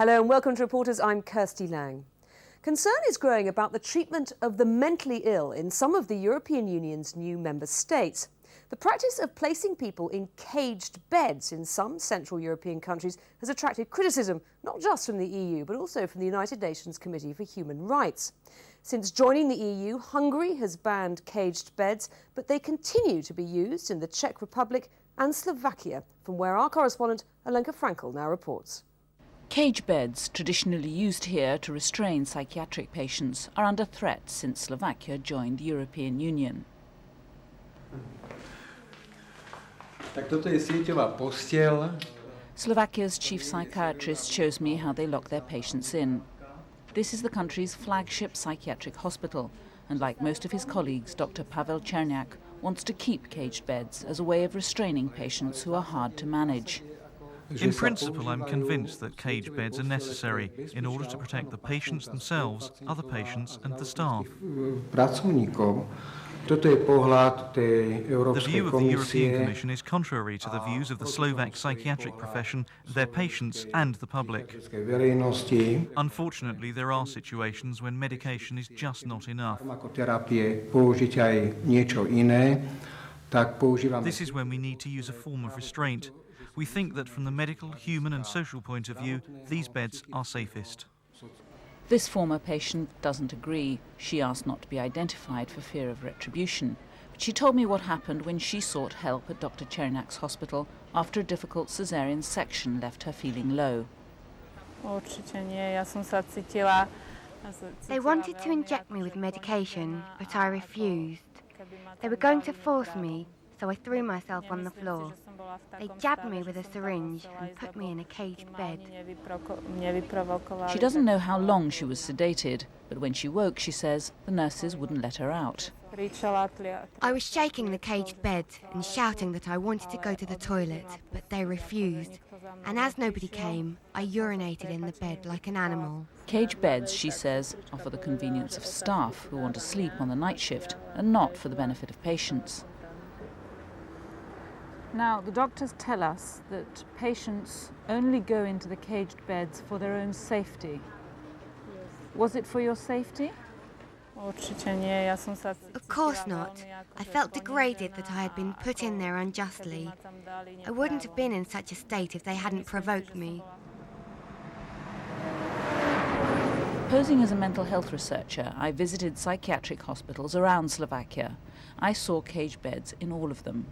Hello and welcome to Reporters. I'm Kirsty Lang. Concern is growing about the treatment of the mentally ill in some of the European Union's new member states. The practice of placing people in caged beds in some Central European countries has attracted criticism, not just from the EU, but also from the United Nations Committee for Human Rights. Since joining the EU, Hungary has banned caged beds, but they continue to be used in the Czech Republic and Slovakia, from where our correspondent Olenka Frenkiel now reports. Cage beds, traditionally used here to restrain psychiatric patients, are under threat since Slovakia joined the European Union. Slovakia's chief psychiatrist shows me how they lock their patients in. This is the country's flagship psychiatric hospital, and like most of his colleagues, Dr. Pavel Černiak wants to keep caged beds as a way of restraining patients who are hard to manage. In principle, I'm convinced that cage beds are necessary in order to protect the patients themselves, other patients and the staff. The view of the European Commission is contrary to the views of the Slovak psychiatric profession, their patients and the public. Unfortunately, there are situations when medication is just not enough. This is when we need to use a form of restraint. We think that from the medical, human and social point of view, these beds are safest. This former patient doesn't agree. She asked not to be identified for fear of retribution. But she told me what happened when she sought help at Dr. Černiak's hospital after a difficult caesarean section left her feeling low. They wanted to inject me with medication, but I refused. They were going to force me, so I threw myself on the floor. They jabbed me with a syringe and put me in a caged bed. She doesn't know how long she was sedated, but when she woke, she says, the nurses wouldn't let her out. I was shaking the caged bed and shouting that I wanted to go to the toilet, but they refused. And as nobody came, I urinated in the bed like an animal. Cage beds, she says, are for the convenience of staff who want to sleep on the night shift and not for the benefit of patients. Now, the doctors tell us that patients only go into the caged beds for their own safety. Was it for your safety? Of course not. I felt degraded that I had been put in there unjustly. I wouldn't have been in such a state if they hadn't provoked me. Posing as a mental health researcher, I visited psychiatric hospitals around Slovakia. I saw cage beds in all of them.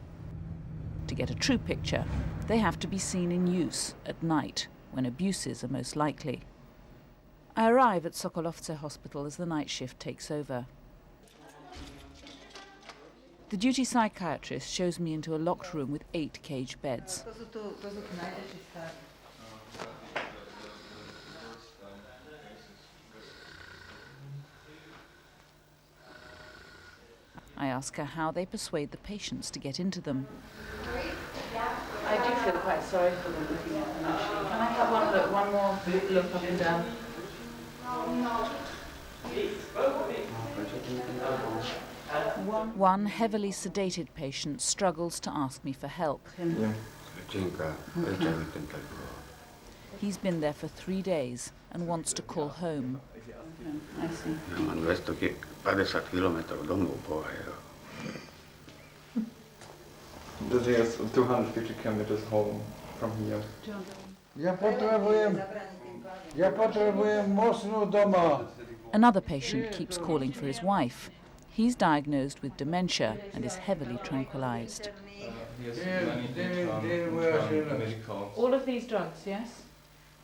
To get a true picture, they have to be seen in use at night, when abuses are most likely. I arrive at Sokolovce Hospital as the night shift takes over. The duty psychiatrist shows me into a locked room with 8 cage beds. I ask her how they persuade the patients to get into them. I do feel quite sorry for them looking at them, actually. Can I have one more look up and down? One heavily sedated patient struggles to ask me for help. He's been there for 3 days and wants to call home. I see. This is 250 kilometers home from here. Another patient keeps calling for his wife. He's diagnosed with dementia and is heavily tranquilized. All of these drugs, yes?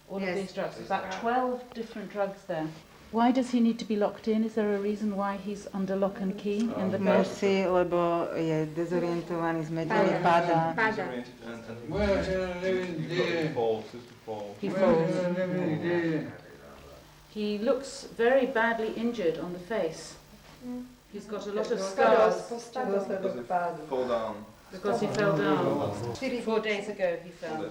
All of these drugs. There's about 12 different drugs there. Why does he need to be locked in? Is there a reason why he's under lock and key in the bed? Lebo je dezorientovaný, zmetený, padá. He falls. He looks very badly injured on the face. He's got a lot of scars. Fall down. Because he fell down. 4 days ago he fell.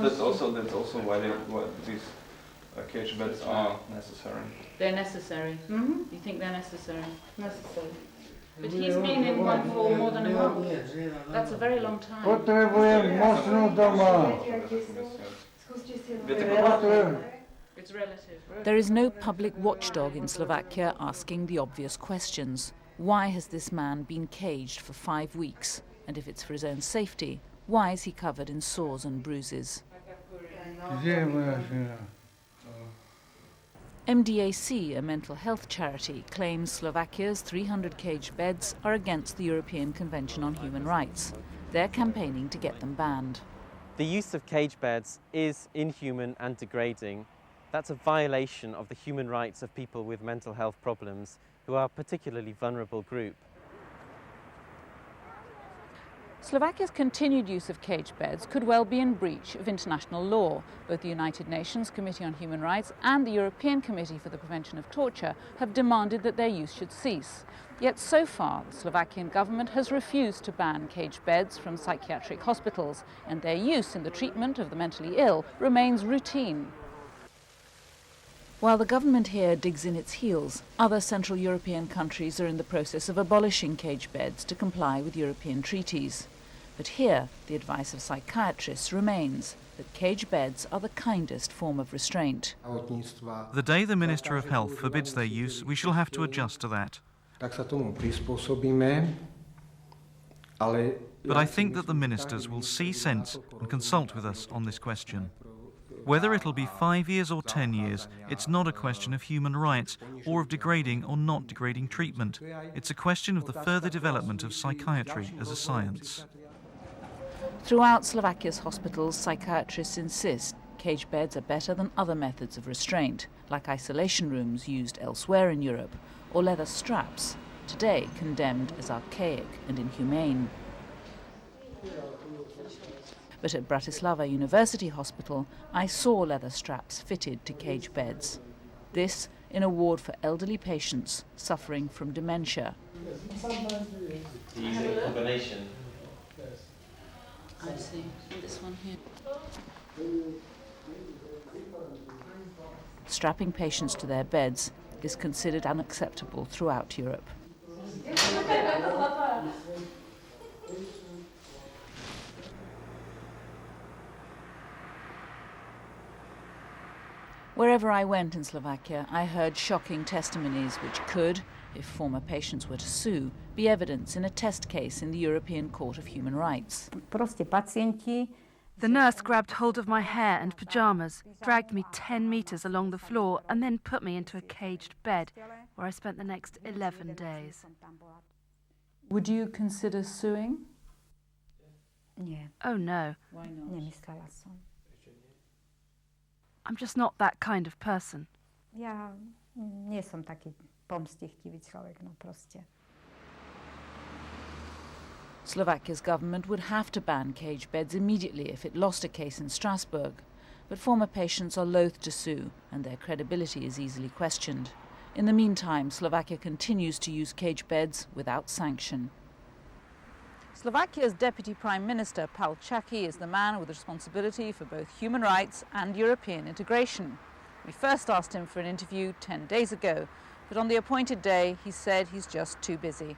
That's also why these cage beds are necessary. They're necessary. Mm-hmm. You think they're necessary? Necessary. But he's been in one for more than a month. That's a very long time. It's relative. There is no public watchdog in Slovakia asking the obvious questions. Why has this man been caged for 5 weeks? And if it's for his own safety, why is he covered in sores and bruises? MDAC, a mental health charity, claims Slovakia's 300 caged beds are against the European Convention on Human Rights. They're campaigning to get them banned. The use of cage beds is inhuman and degrading. That's a violation of the human rights of people with mental health problems, who are a particularly vulnerable group. Slovakia's continued use of cage beds could well be in breach of international law. Both the United Nations Committee on Human Rights and the European Committee for the Prevention of Torture have demanded that their use should cease. Yet so far, the Slovakian government has refused to ban cage beds from psychiatric hospitals, and their use in the treatment of the mentally ill remains routine. While the government here digs in its heels, other Central European countries are in the process of abolishing cage beds to comply with European treaties. But here, the advice of psychiatrists remains that cage beds are the kindest form of restraint. The day the Minister of Health forbids their use, we shall have to adjust to that. But I think that the ministers will see sense and consult with us on this question. Whether it'll be 5 years or 10 years, it's not a question of human rights or of degrading or not degrading treatment. It's a question of the further development of psychiatry as a science. Throughout Slovakia's hospitals, psychiatrists insist cage beds are better than other methods of restraint, like isolation rooms used elsewhere in Europe, or leather straps, today condemned as archaic and inhumane. But at Bratislava University Hospital, I saw leather straps fitted to cage beds. This in a ward for elderly patients suffering from dementia. The combination. I see. This one here. Strapping patients to their beds is considered unacceptable throughout Europe. Wherever I went in Slovakia, I heard shocking testimonies which could, if former patients were to sue, be evidence in a test case in the European Court of Human Rights. The nurse grabbed hold of my hair and pyjamas, dragged me 10 meters along the floor, and then put me into a caged bed, where I spent the next 11 days. Would you consider suing? Oh no. Why not? I'm just not that kind of person. Ja nie som taki pomstichtivý človek, no proste. Slovakia's government would have to ban cage beds immediately if it lost a case in Strasbourg. But former patients are loath to sue, and their credibility is easily questioned. In the meantime, Slovakia continues to use cage beds without sanction. Slovakia's Deputy Prime Minister, Paul Čaki, is the man with responsibility for both human rights and European integration. We first asked him for an interview 10 days ago, but on the appointed day he said he's just too busy.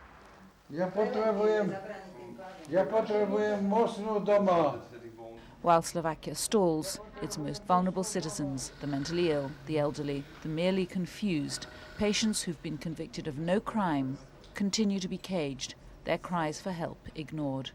While Slovakia stalls, its most vulnerable citizens, the mentally ill, the elderly, the merely confused, patients who've been convicted of no crime, continue to be caged, their cries for help ignored.